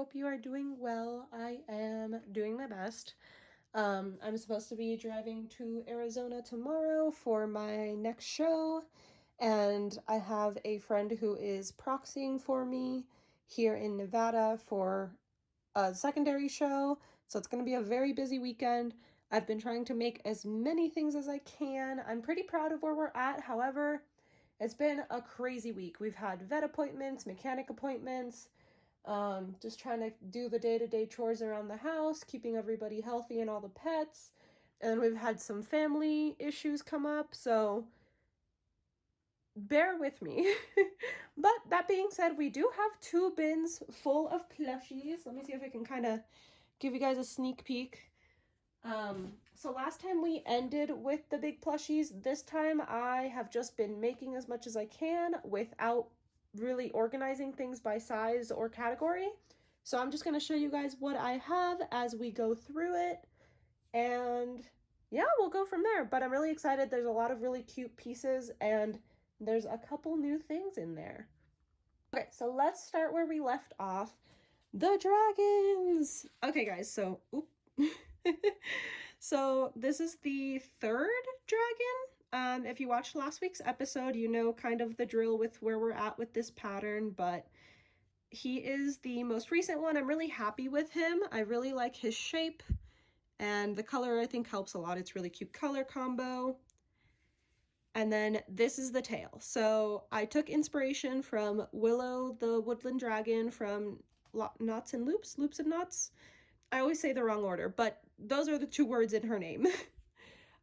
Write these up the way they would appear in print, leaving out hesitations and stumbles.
hope you are doing well. I am doing my best. I'm supposed to be driving to Arizona tomorrow for my next show, and I have a friend who is proxying for me here in Nevada for a secondary show, so it's going to be a very busy weekend. I've been trying to make as many things as I can. I'm pretty proud of where we're at. However, it's been a crazy week. We've had vet appointments, mechanic appointments, just trying to do the day-to-day chores around the house, keeping everybody healthy and all the pets. And we've had some family issues come up, so bear with me. But that being said, we do have 2 bins full of plushies. Let me see if I can kind of give you guys a sneak peek. So last time we ended with the big plushies. This time I have just been making as much as I can without really organizing things by size or category. So I'm just going to show you guys what I have as we go through it. And yeah, we'll go from there. But I'm really excited. There's a lot of really cute pieces and there's a couple new things in there. Okay, so let's start where we left off. The dragons! Okay, guys, so, so this is the 3rd dragon. If you watched last week's episode, you know kind of the drill with where we're at with this pattern, but he is the most recent one. I'm really happy with him. I really like his shape, and the color I think helps a lot. It's really cute color combo. And then this is the tail. So I took inspiration from Willow the Woodland Dragon from Knots and Loops, Loops and Knots. I always say the wrong order, but those are the 2 words in her name.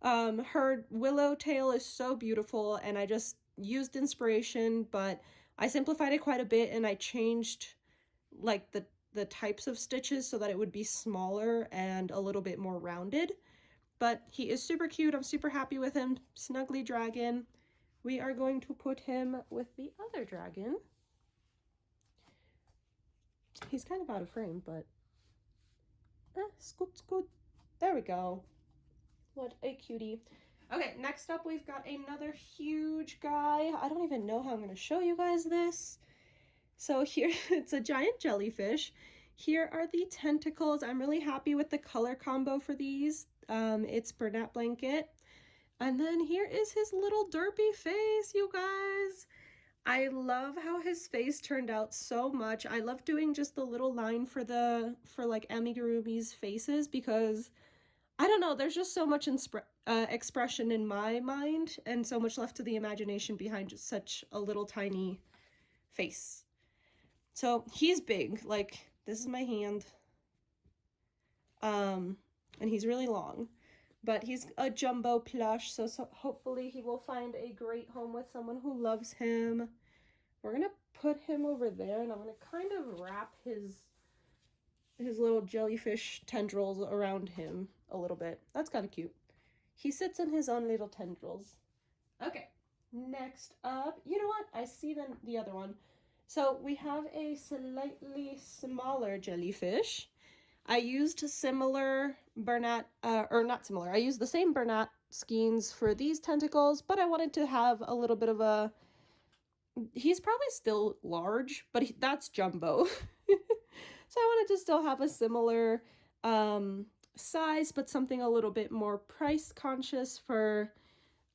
Her willow tail is so beautiful, and I just used inspiration, but I simplified it quite a bit, and I changed like the types of stitches so that it would be smaller and a little bit more rounded. But he is super cute. I'm super happy with him. Snuggly dragon. We are going to put him with the other dragon. He's kind of out of frame, but scoot, scoot. There we go. What a cutie. Okay, next up we've got another huge guy. I don't even know how I'm going to show you guys this. So here, it's a giant jellyfish. Here are the tentacles. I'm really happy with the color combo for these. It's Bernat Blanket. And then here is his little derpy face, you guys. I love how his face turned out so much. I love doing just the little line for like amigurumi's faces because I don't know, there's just so much expression in my mind and so much left to the imagination behind just such a little tiny face. So he's big, like this is my hand. And he's really long, but he's a jumbo plush, so hopefully he will find a great home with someone who loves him. We're gonna put him over there, and I'm gonna kind of wrap his little jellyfish tendrils around him a little bit. That's kind of cute. He sits in his own little tendrils. Okay, next up, you know what? I see the other one. So we have a slightly smaller jellyfish. I used similar Bernat, or not similar, I used the same Bernat skeins for these tentacles, but I wanted to have a little bit of a, he's probably still large, but that's jumbo. So I wanted to still have a similar size, but something a little bit more price conscious for,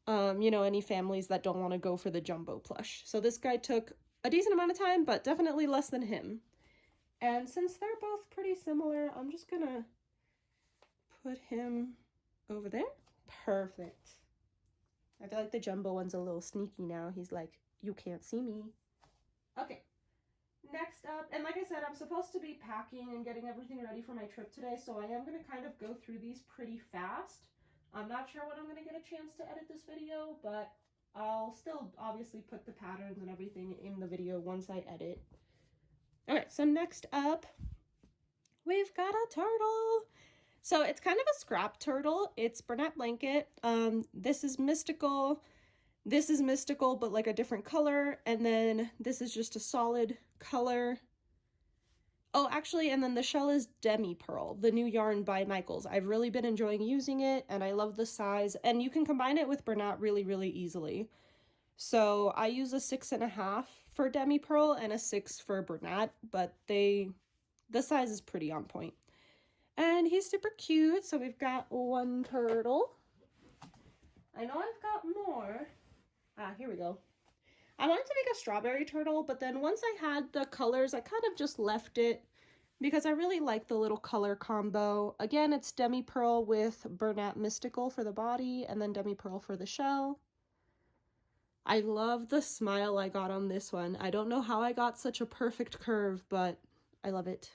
you know, any families that don't want to go for the jumbo plush. So this guy took a decent amount of time, but definitely less than him. And since they're both pretty similar, I'm just gonna put him over there. Perfect. I feel like the jumbo one's a little sneaky now. He's like, you can't see me. Okay. Next up, and like I said, I'm supposed to be packing and getting everything ready for my trip today, so I am going to kind of go through these pretty fast. I'm not sure when I'm going to get a chance to edit this video, but I'll still obviously put the patterns and everything in the video once I edit. Okay, so next up, we've got a turtle. So it's kind of a scrap turtle. It's Bernat Blanket. This is Mystical. This is Mystical, but like a different color. And then this is just a solid color. Oh, actually, and then the shell is Demi Pearl, the new yarn by Michaels. I've really been enjoying using it, and I love the size. And you can combine it with Bernat really, really easily. So I use a 6.5 for Demi Pearl and a 6 for Bernat, but they the size is pretty on point. And he's super cute. So we've got one turtle. I know I've got more. Ah, here we go. I wanted to make a strawberry turtle, but then once I had the colors, I kind of just left it because I really like the little color combo. Again, it's Demi Pearl with Bernat Mystical for the body and then Demi Pearl for the shell. I love the smile I got on this one. I don't know how I got such a perfect curve, but I love it.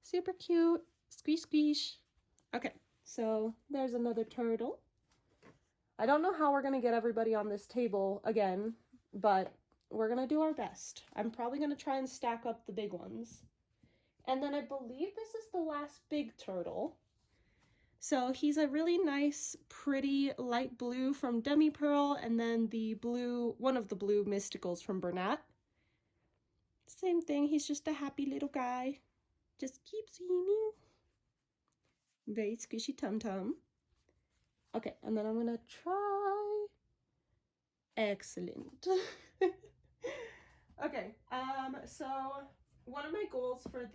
Super cute. Squish, squish. Okay, so there's another turtle. I don't know how we're going to get everybody on this table again, but we're going to do our best. I'm probably going to try and stack up the big ones. And then I believe this is the last big turtle. So he's a really nice, pretty light blue from Demi Pearl, and then the blue, one of the blue mysticals from Bernat. Same thing, he's just a happy little guy. Just keep swimming. Very squishy tum-tum. Okay, and then I'm gonna try. Excellent. Okay, so one of my goals for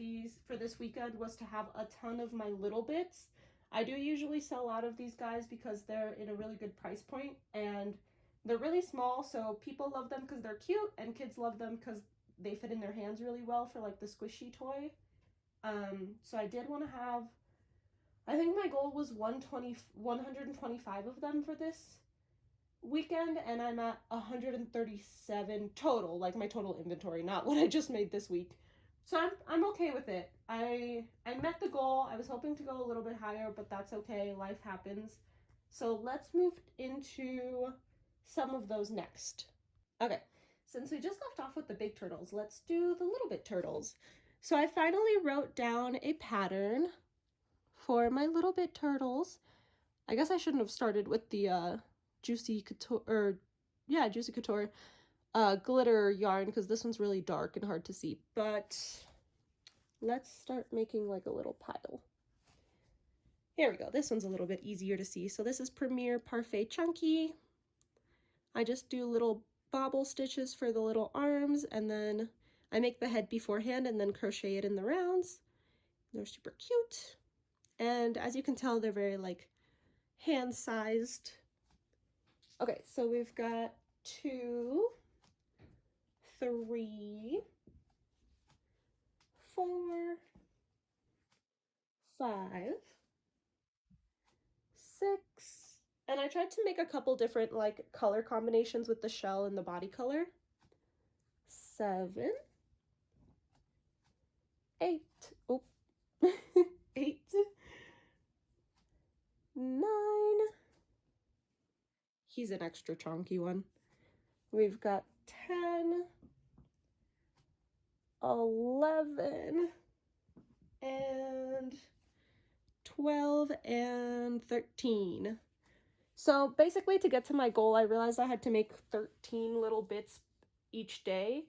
this weekend was to have a ton of my little bits. I do usually sell out of these guys because they're in a really good price point and they're really small, so people love them because they're cute and kids love them because they fit in their hands really well for like the squishy toy. So I did want to have, I think my goal was 125 of them for this weekend, and I'm at 137 total, like my total inventory, not what I just made this week. So I'm okay with it. I met the goal. I was hoping to go a little bit higher, but that's okay. Life happens. So let's move into some of those next. Okay, since we just left off with the big turtles, let's do the little bit turtles. So I finally wrote down a pattern for my little bit turtles. I guess I shouldn't have started with the Juicy Couture, Juicy Couture glitter yarn because this one's really dark and hard to see, but let's start making like a little pile. Here we go. This one's a little bit easier to see. So this is Premier Parfait Chunky. I just do little bobble stitches for the little arms, and then I make the head beforehand and then crochet it in the rounds. They're super cute. And as you can tell, they're very like hand-sized. Okay, so we've got 2, 3, 4, 5, 6, and I tried to make a couple different like color combinations with the shell and the body color. 7, 8, oh, 8, 9, he's an extra chunky one. We've got 10, 11, and 12, and 13. So basically, to get to my goal, I realized I had to make 13 little bits each day.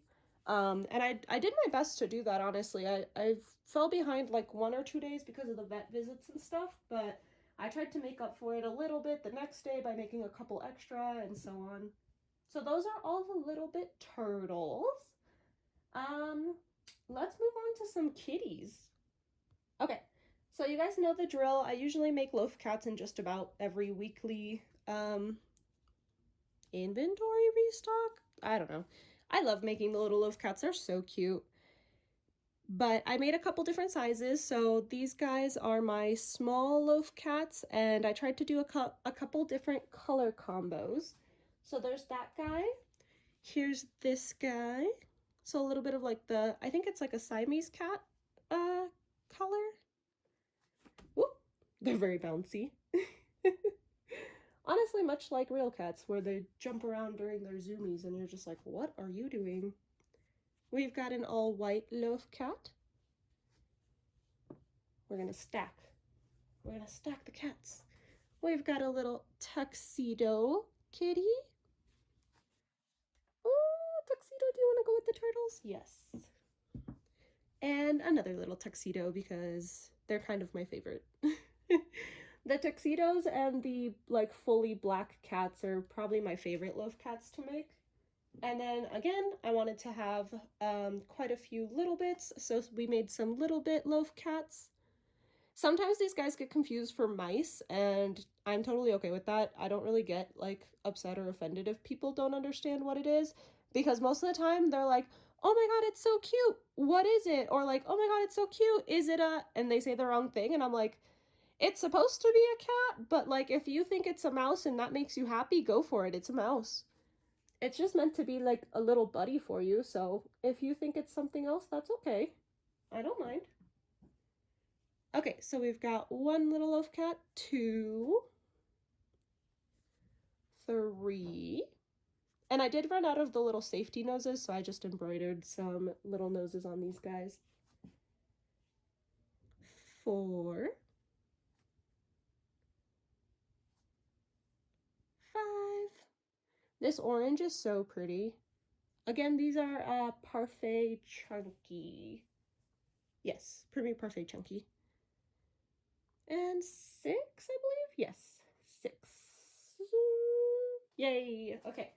And I did my best to do that, honestly. I fell behind like 1 or 2 days because of the vet visits and stuff, but I tried to make up for it a little bit the next day by making a couple extra and so on. So those are all the little bit turtles. Let's move on to some kitties. Okay, so you guys know the drill. I usually make loaf cats in just about every weekly inventory restock. I don't know. I love making the little loaf cats. They're so cute. But I made a couple different sizes. So these guys are my small loaf cats, and I tried to do a couple different color combos. So there's that guy. Here's this guy. So a little bit of like the, I think it's like a Siamese cat color. Whoop, they're very bouncy. Honestly, much like real cats, where they jump around during their zoomies and you're just like, what are you doing? We've got an all-white loaf cat. We're gonna stack. We're gonna stack the cats. We've got a little tuxedo kitty. Oh, tuxedo, do you want to go with the turtles? Yes. And another little tuxedo because they're kind of my favorite. The tuxedos and the like fully black cats are probably my favorite loaf cats to make. And then again, I wanted to have quite a few little bits, so we made some little bit loaf cats. Sometimes these guys get confused for mice, and I'm totally okay with that. I don't really get like upset or offended if people don't understand what it is, because most of the time they're like, oh my god, it's so cute, what is it? Or like, oh my god, it's so cute, is it a, and they say the wrong thing, and I'm like, it's supposed to be a cat, but like if you think it's a mouse and that makes you happy, go for it, it's a mouse. It's just meant to be like a little buddy for you, so if you think it's something else, that's okay. I don't mind. Okay, so we've got one little loaf cat, 2, 3, and I did run out of the little safety noses, so I just embroidered some little noses on these guys. 4, 5. This orange is so pretty. Again, these are Parfait Chunky. Yes, Premier Parfait Chunky. And 6, I believe? Yes, 6. Yay, okay.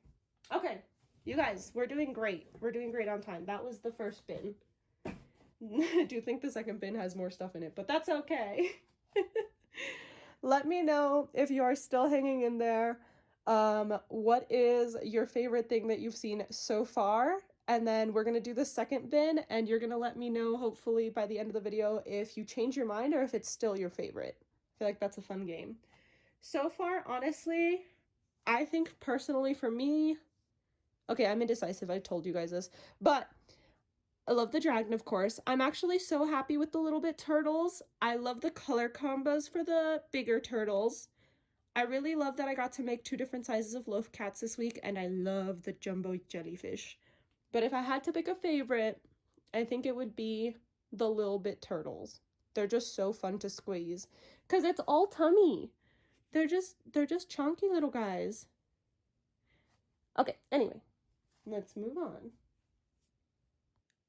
Okay, you guys, we're doing great. We're doing great on time. That was the first bin. I do think the second bin has more stuff in it, but that's okay. Let me know if you are still hanging in there. What is your favorite thing that you've seen so far? And then we're going to do the second bin, and you're going to let me know, hopefully, by the end of the video, if you change your mind or if it's still your favorite. I feel like that's a fun game. So far, honestly, I think personally for me, okay, I'm indecisive, I told you guys this, but I love the dragon, of course. I'm actually so happy with the little bit turtles. I love the color combos for the bigger turtles. I really love that I got to make 2 different sizes of loaf cats this week, and I love the jumbo jellyfish. But if I had to pick a favorite, I think it would be the little bit turtles. They're just so fun to squeeze, because it's all tummy. They're just chunky little guys. Okay, anyway, let's move on.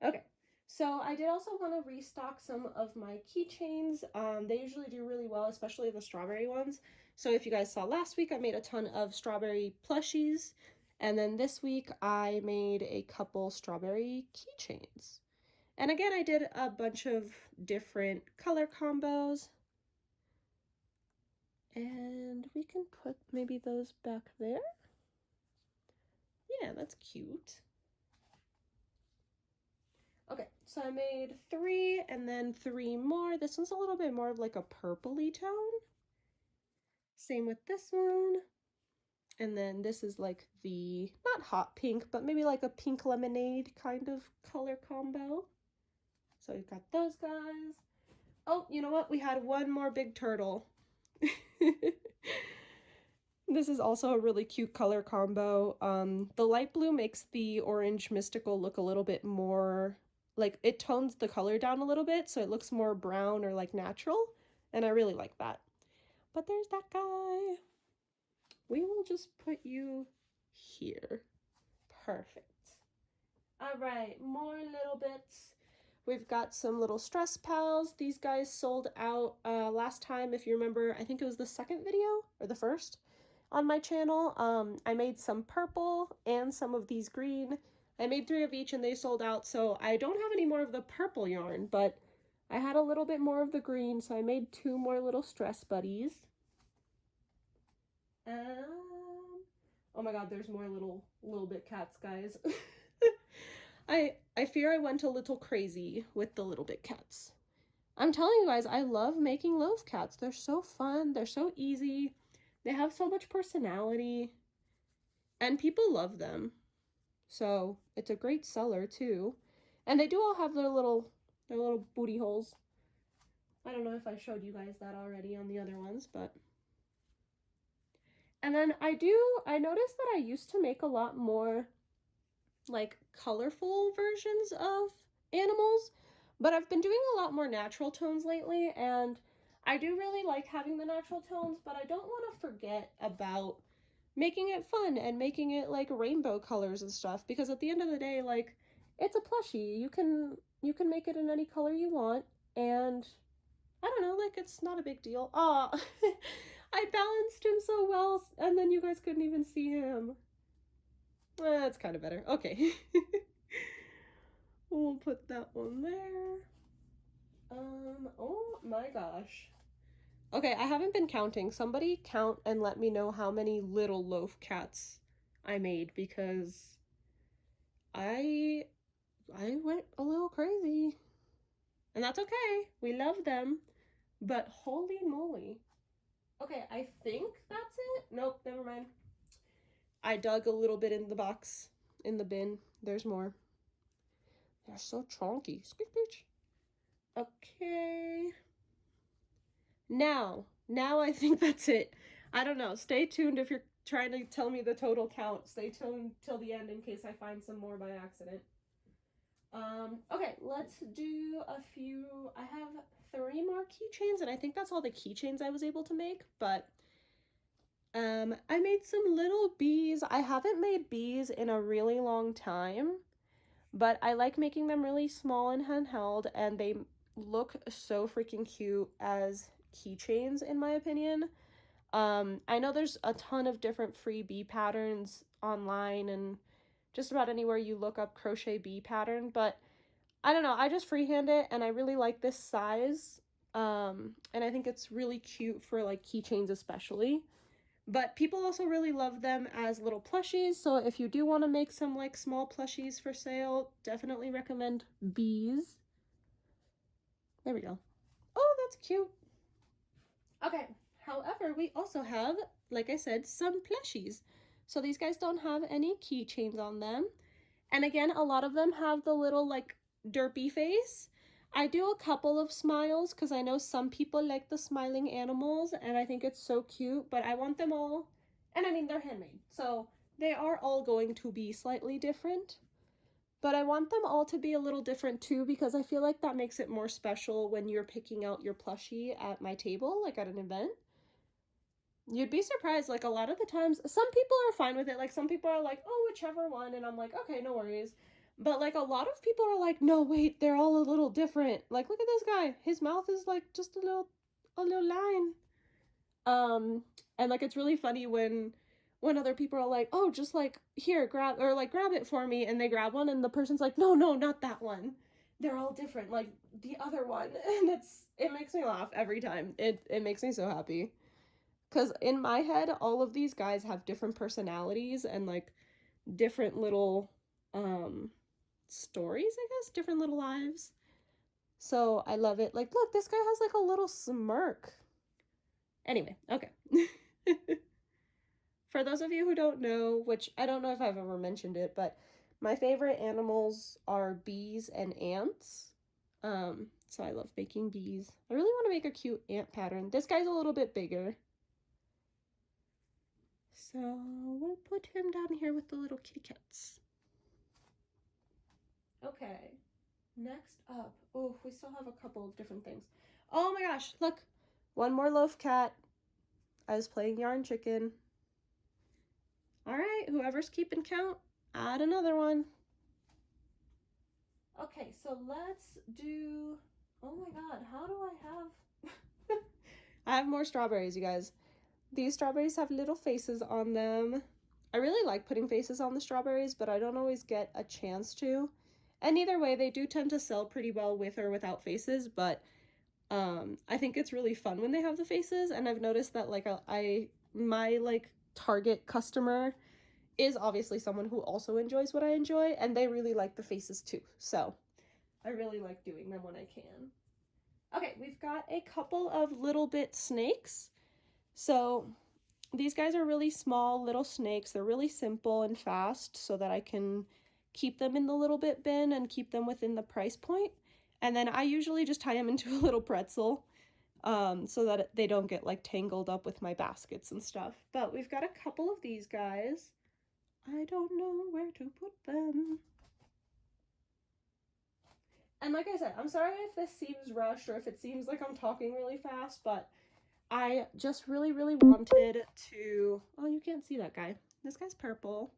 Okay, so I did also want to restock some of my keychains. They usually do really well, especially the strawberry ones. So if you guys saw last week, I made a ton of strawberry plushies. And then this week, I made a couple strawberry keychains. And again, I did a bunch of different color combos. And we can put maybe those back there. Yeah, that's cute. Okay, so I made 3 and then 3 more. This one's a little bit more of like a purpley tone. Same with this one. And then this is like the, not hot pink, but maybe like a pink lemonade kind of color combo. So we've got those guys. Oh, you know what? We had one more big turtle. This is also a really cute color combo. The light blue makes the orange mystical look a little bit more, like it tones the color down a little bit, so it looks more brown or like natural, and I really like that. But there's that guy. We will just put you here. Perfect. All right, more little bits. We've got some little stress pals. These guys sold out last time, if you remember. I think it was the second video or the first on my channel. I made some purple and some of these green. I made 3 of each and they sold out, so I don't have any more of the purple yarn, but I had a little bit more of the green, so I made 2 more little stress buddies. Oh my god, there's more little bit cats, guys. I fear I went a little crazy with the little bit cats. I'm telling you guys, I love making loaf cats. They're so fun, they're so easy. They have so much personality, and people love them. So it's a great seller too. And they do all have their little booty holes. I don't know if I showed you guys that already on the other ones, but. And then I noticed that I used to make a lot more like colorful versions of animals, but I've been doing a lot more natural tones lately, and I do really like having the natural tones, but I don't want to forget about making it fun and making it like rainbow colors and stuff, because at the end of the day, like, it's a plushie. You can make it in any color you want, and I don't know, like, it's not a big deal. Aw, I balanced him so well, and then you guys couldn't even see him. That's kind of better. Okay. We'll put that one there. Oh my gosh. Okay, I haven't been counting. Somebody count and let me know how many little loaf cats I made, because I went a little crazy. And that's okay. We love them. But holy moly. Okay, I think that's it. Nope, never mind. I dug a little bit in the box, in the bin. There's more. They're so chunky. Squeak, bitch. Okay. Now I think that's it. I don't know. Stay tuned if you're trying to tell me the total count. Stay tuned till the end in case I find some more by accident. Okay, let's do a few. I have 3 more keychains, and I think that's all the keychains I was able to make, but I made some little bees. I haven't made bees in a really long time, but I like making them really small and handheld, and they look so freaking cute as keychains, in my opinion. I know there's a ton of different free bee patterns online, and just about anywhere you look up crochet bee pattern, but I don't know, I just freehand it, and I really like this size, and I think it's really cute for like keychains especially. But people also really love them as little plushies, so if you do want to make some like small plushies for sale, definitely recommend bees. There we go. Oh, that's cute. Okay, however, we also have, like I said, some plushies. So these guys don't have any keychains on them. And again, a lot of them have the little like derpy face. I do a couple of smiles because I know some people like the smiling animals, and I think it's so cute, but I want them all, and I mean, they're handmade, so they are all going to be slightly different, but I want them all to be a little different too, because I feel like that makes it more special when you're picking out your plushie at my table, like at an event. You'd be surprised, like a lot of the times, some people are fine with it, like some people are like, oh, whichever one, and I'm like, okay, no worries. But like a lot of people are like, no, wait, they're all a little different. Like, look at this guy. His mouth is like just a little line. And like it's really funny when other people are like, oh, just like here, grab it for me, and they grab one, and the person's like, no, not that one. They're all different, like the other one. And it makes me laugh every time. It makes me so happy. Because in my head, all of these guys have different personalities and like different little stories, I guess, different little lives. So I love it. Like, look, this guy has like a little smirk. Anyway, okay. For those of you who don't know, which I don't know if I've ever mentioned it, but my favorite animals are bees and ants. So I love making bees. I really want to make a cute ant pattern. This guy's a little bit bigger. So we'll put him down here with the little kitty cats. Okay, next up, oh, we still have a couple of different things. Oh my gosh, look, one more loaf cat. I was playing yarn chicken. All right, whoever's keeping count, add another one. Okay, so let's do, oh my god, how do I have, I have more strawberries, you guys. These strawberries have little faces on them. I really like putting faces on the strawberries, but I don't always get a chance to. And either way, they do tend to sell pretty well with or without faces, but I think it's really fun when they have the faces, and I've noticed that like my like target customer is obviously someone who also enjoys what I enjoy, and they really like the faces too. So I really like doing them when I can. Okay, we've got a couple of little bit snakes. So these guys are really small little snakes. They're really simple and fast so that I can keep them in the little bit bin and keep them within the price point. And then I usually just tie them into a little pretzel so that they don't get like tangled up with my baskets and stuff. But we've got a couple of these guys. I don't know where to put them. And like I said, I'm sorry if this seems rushed or if it seems like I'm talking really fast, but I just really wanted to, oh, you can't see that guy. This guy's purple.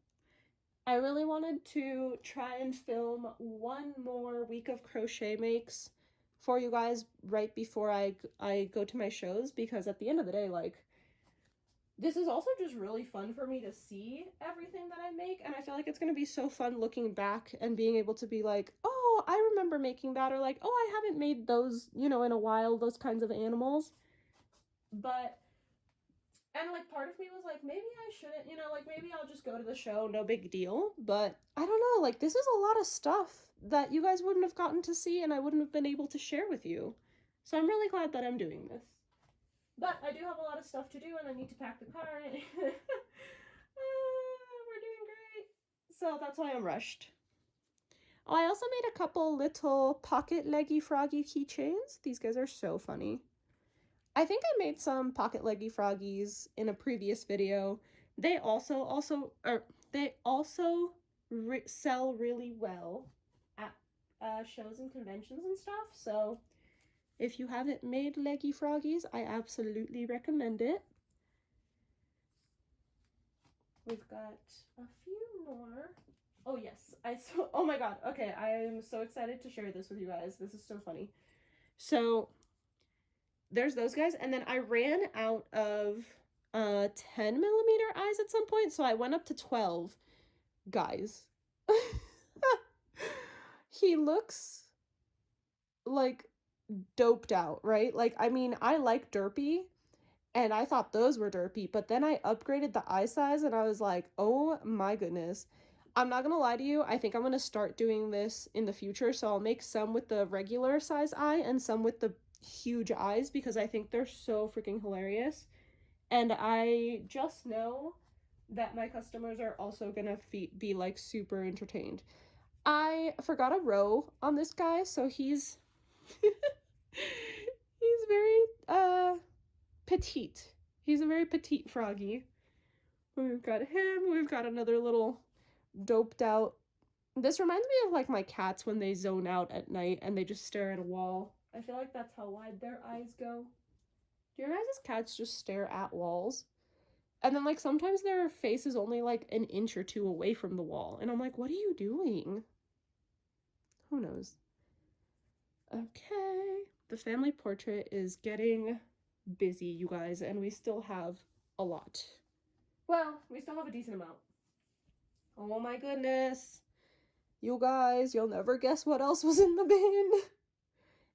I really wanted to try and film one more week of crochet makes for you guys right before I go to my shows, because at the end of the day, like, this is also just really fun for me to see everything that I make, and I feel like it's going to be so fun looking back and being able to be like, oh, I remember making that, or like, oh, I haven't made those, you know, in a while, those kinds of animals. But, and like part of me was like, maybe I shouldn't, you know, like maybe I'll just go to the show, no big deal. But I don't know, like this is a lot of stuff that you guys wouldn't have gotten to see and I wouldn't have been able to share with you. So I'm really glad that I'm doing this. But I do have a lot of stuff to do and I need to pack the car in. We're doing great. So that's why I'm rushed. Oh, I also made a couple little pocket leggy froggy keychains. These guys are so funny. I think I made some pocket leggy froggies in a previous video. They also sell really well at shows and conventions and stuff. So if you haven't made leggy froggies, I absolutely recommend it. We've got a few more. Oh yes, oh my god, okay, I am so excited to share this with you guys. This is so funny. So there's those guys, and then I ran out of 10mm eyes at some point, so I went up to 12 guys. He looks like doped out, right? Like, I mean, I like derpy, and I thought those were derpy, but then I upgraded the eye size, and I was like, oh my goodness. I'm not gonna lie to you, I think I'm gonna start doing this in the future, so I'll make some with the regular size eye and some with the huge eyes because I think they're so freaking hilarious. And I just know that my customers are also gonna be like super entertained. I forgot a row on this guy, so he's he's very petite. He's a very petite froggy. We've got him, we've got another little doped out. This reminds me of like my cats when they zone out at night and they just stare at a wall. I feel like that's how wide their eyes go. Do your guys' cats just stare at walls? And then like sometimes their face is only like an inch or two away from the wall. And I'm like, what are you doing? Who knows? Okay. The family portrait is getting busy, you guys, and we still have a lot. Well, we still have a decent amount. Oh my goodness. You guys, you'll never guess what else was in the bin.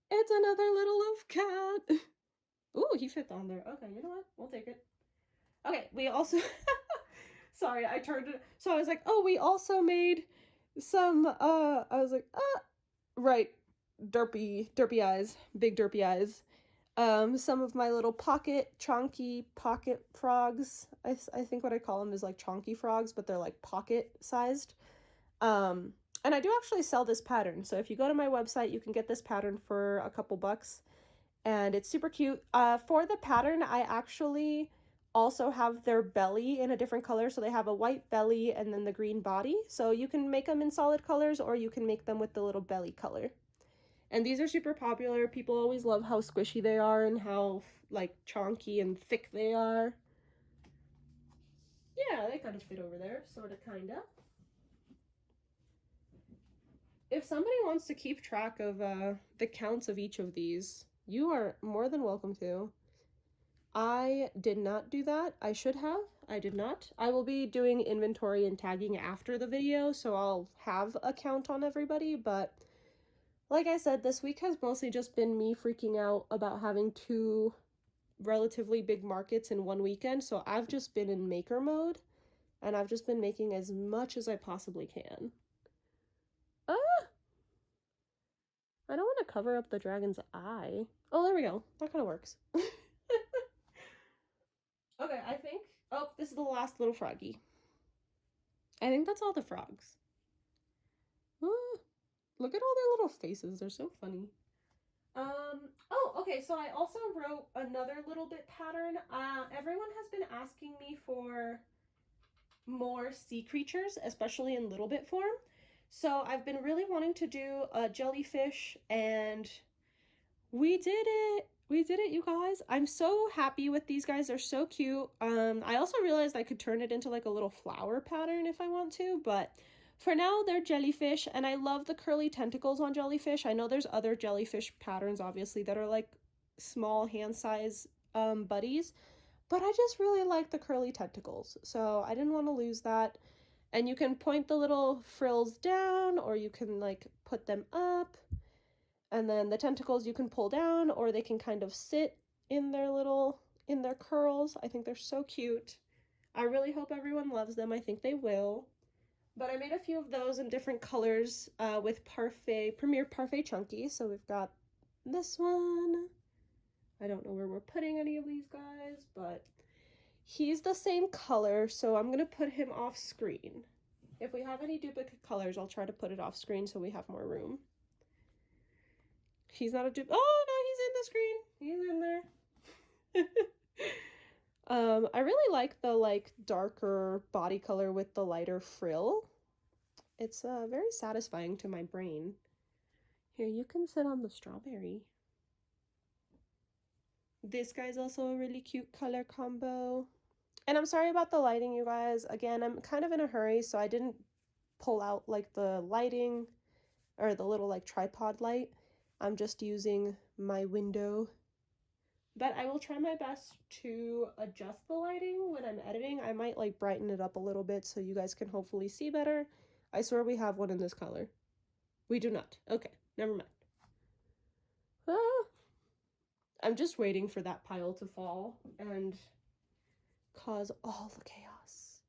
It's another little loaf cat. Ooh, he fit on there. Okay, you know what? We'll take it. Okay, we also... Sorry, I turned it... So I was like, oh, we also made some, I was like, right, derpy eyes. Big derpy eyes. Some of my little chonky pocket frogs. I think what I call them is like chonky frogs, but they're like pocket sized. And I do actually sell this pattern. So if you go to my website, you can get this pattern for a couple bucks. And it's super cute. For the pattern, I actually also have their belly in a different color. So they have a white belly and then the green body. So you can make them in solid colors or you can make them with the little belly color. And these are super popular. People always love how squishy they are and how like chonky and thick they are. Yeah, they kind of fit over there, sort of, kind of. If somebody wants to keep track of the counts of each of these, you are more than welcome to. I did not do that. I should have. I did not. I will be doing inventory and tagging after the video, so I'll have a count on everybody, but like I said, this week has mostly just been me freaking out about having 2 relatively big markets in one weekend, so I've just been in maker mode, and I've just been making as much as I possibly can. I don't want to cover up the dragon's eye. Oh, there we go. That kind of works. Okay, I think... Oh, this is the last little froggy. I think that's all the frogs. Look at all their little faces. They're so funny. Oh, okay, so I also wrote another little bit pattern. Everyone has been asking me for more sea creatures, especially in little bit form. So I've been really wanting to do a jellyfish, and we did it. We did it, you guys. I'm so happy with these guys. They're so cute. I also realized I could turn it into like a little flower pattern if I want to, but for now they're jellyfish, and I love the curly tentacles on jellyfish. I know there's other jellyfish patterns, obviously, that are like small hand size buddies, but I just really like the curly tentacles, so I didn't want to lose that. And you can point the little frills down, or you can like put them up, and then the tentacles you can pull down, or they can kind of sit in their curls. I think they're so cute. I really hope everyone loves them. I think they will. But I made a few of those in different colors with Premier Parfait Chunky. So we've got this one. I don't know where we're putting any of these guys, but he's the same color, so I'm going to put him off screen. If we have any duplicate colors, I'll try to put it off screen so we have more room. He's not a dupe. Oh, no, he's in the screen. He's in there. I really like the darker body color with the lighter frill. It's very satisfying to my brain. Here, you can sit on the strawberry. This guy's also a really cute color combo. And I'm sorry about the lighting, you guys. Again, I'm kind of in a hurry, so I didn't pull out like the lighting or the little like tripod light. I'm just using my window. But I will try my best to adjust the lighting when I'm editing. I might like brighten it up a little bit so you guys can hopefully see better. I swear we have one in this color. We do not. Okay, never mind. Ah, I'm just waiting for that pile to fall and cause all the chaos.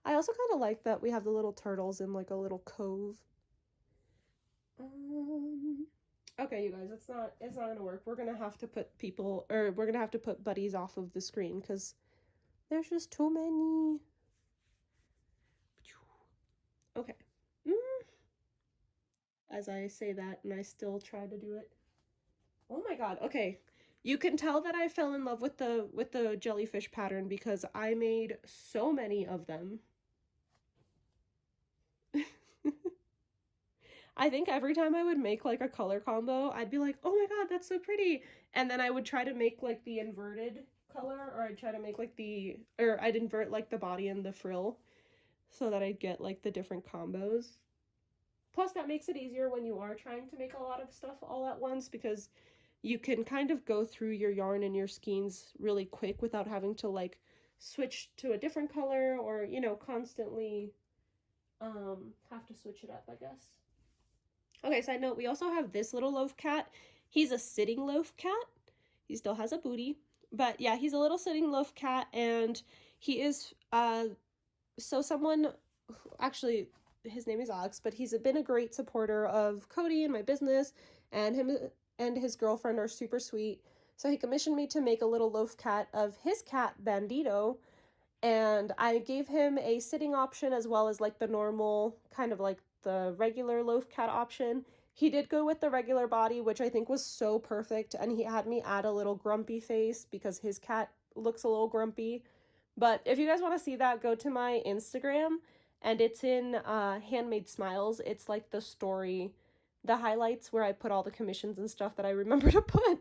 I also kind of like that we have the little turtles in like a little cove. Okay, you guys, it's not gonna work. We're gonna have to put we're gonna have to put buddies off of the screen because there's just too many. Okay. As I say that and I still try to do it. Oh my god, okay. You can tell that I fell in love with the jellyfish pattern because I made so many of them. I think every time I would make like a color combo, I'd be like, oh my god, that's so pretty. And then I would try to make like the inverted color, or I'd try to make like I'd invert like the body and the frill so that I'd get like the different combos. Plus that makes it easier when you are trying to make a lot of stuff all at once because you can kind of go through your yarn and your skeins really quick without having to like switch to a different color or, you know, constantly have to switch it up, I guess. Okay, side note, we also have this little loaf cat. He's a sitting loaf cat. He still has a booty. But yeah, he's a little sitting loaf cat, and he is, so someone, actually, his name is Alex, but he's been a great supporter of Cody and my business, and him and his girlfriend are super sweet. So he commissioned me to make a little loaf cat of his cat, Bandito, and I gave him a sitting option as well as like the normal, kind of like the regular loaf cat option. He did go with the regular body, which I think was so perfect, and he had me add a little grumpy face because his cat looks a little grumpy. But if you guys want to see that, go to my Instagram, and it's in Handmade Smiles. It's like the story, the highlights where I put all the commissions and stuff that I remember to put.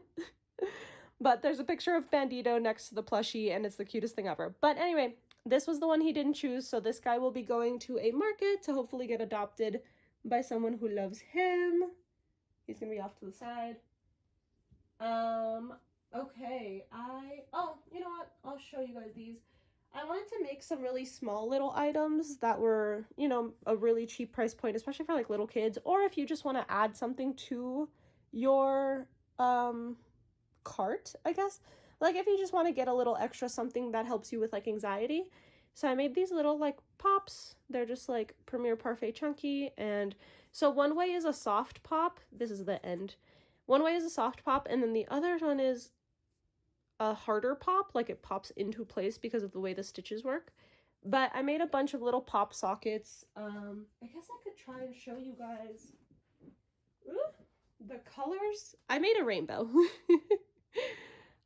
But there's a picture of Bandito next to the plushie, and it's the cutest thing ever. But anyway, this was the one he didn't choose, so this guy will be going to a market to hopefully get adopted by someone who loves him. He's gonna be off to the side. Okay, oh, you know what? I'll show you guys these. I wanted to make some really small little items that were, you know, a really cheap price point, especially for like little kids, or if you just want to add something to your, cart, I guess. Like if you just want to get a little extra something that helps you with like anxiety. So I made these little like pops. They're just like Premier Parfait Chunky. And so one way is a soft pop. This is the end. One way is a soft pop, and then the other one is a harder pop, like it pops into place because of the way the stitches work. But I made a bunch of little pop sockets. I guess I could try and show you guys the colors. I made a rainbow.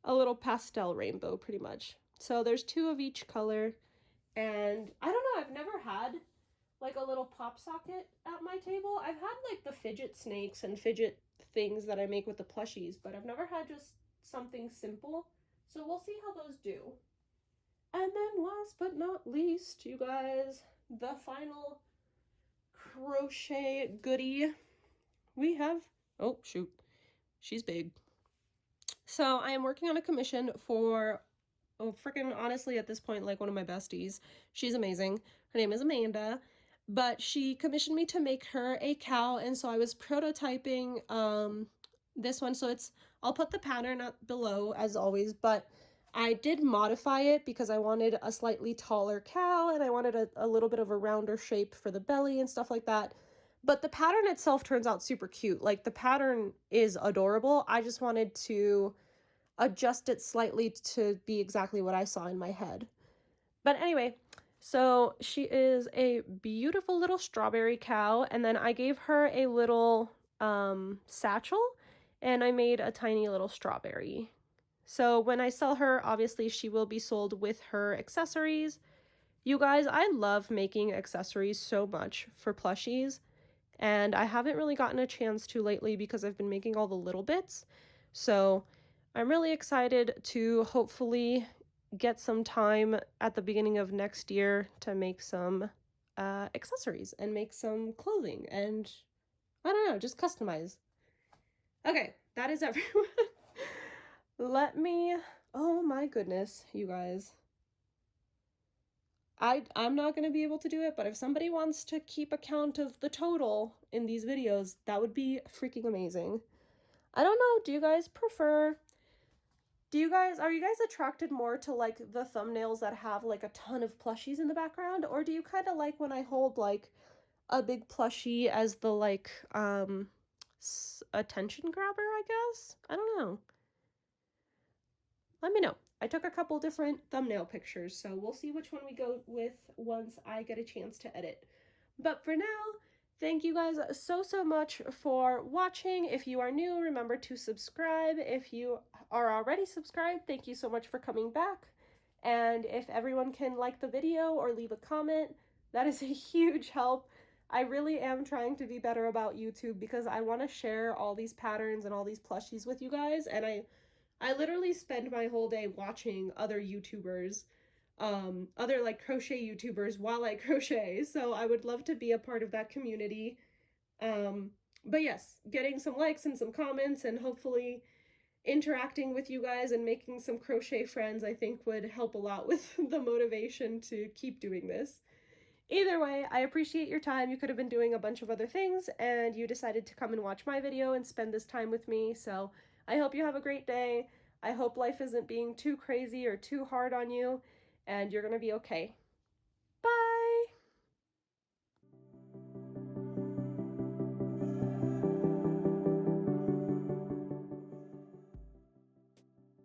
A little pastel rainbow, pretty much. So there's 2 of each color, and I don't know, I've never had like a little pop socket at my table. I've had like the fidget snakes and fidget things that I make with the plushies, but I've never had just something simple. So we'll see how those do. And then last but not least, you guys, the final crochet goodie. We have, oh shoot, she's big. So I am working on a commission for oh, freaking honestly, at this point, like one of my besties. She's amazing. Her name is Amanda. But she commissioned me to make her a cow, and so I was prototyping this one. So I'll put the pattern up below as always, but I did modify it because I wanted a slightly taller cow and I wanted a little bit of a rounder shape for the belly and stuff like that. But the pattern itself turns out super cute. Like the pattern is adorable. I just wanted to adjust it slightly to be exactly what I saw in my head. But anyway, so she is a beautiful little strawberry cow, and then I gave her a little satchel, and I made a tiny little strawberry. So when I sell her, obviously she will be sold with her accessories. You guys, I love making accessories so much for plushies, and I haven't really gotten a chance to lately because I've been making all the little bits. So I'm really excited to hopefully get some time at the beginning of next year to make some accessories and make some clothing and I don't know, just customize. Okay, that is everyone. Let me, oh my goodness, you guys. I'm not going to be able to do it, but if somebody wants to keep account of the total in these videos, that would be freaking amazing. I don't know, are you guys attracted more to like the thumbnails that have like a ton of plushies in the background, or do you kind of like when I hold like a big plushie as the like attention grabber, I guess? I don't know. Let me know. I took a couple different thumbnail pictures, so we'll see which one we go with once I get a chance to edit. But for now, thank you guys so much for watching. If you are new, remember to subscribe. If you are already subscribed, thank you so much for coming back. And if everyone can like the video or leave a comment, that is a huge help. I really am trying to be better about YouTube because I want to share all these patterns and all these plushies with you guys, and I literally spend my whole day watching other YouTubers, other like crochet YouTubers while I crochet. So I would love to be a part of that community. But yes, getting some likes and some comments and hopefully interacting with you guys and making some crochet friends, I think would help a lot with the motivation to keep doing this. Either way, I appreciate your time. You could have been doing a bunch of other things and you decided to come and watch my video and spend this time with me. So I hope you have a great day. I hope life isn't being too crazy or too hard on you and you're going to be okay. Bye!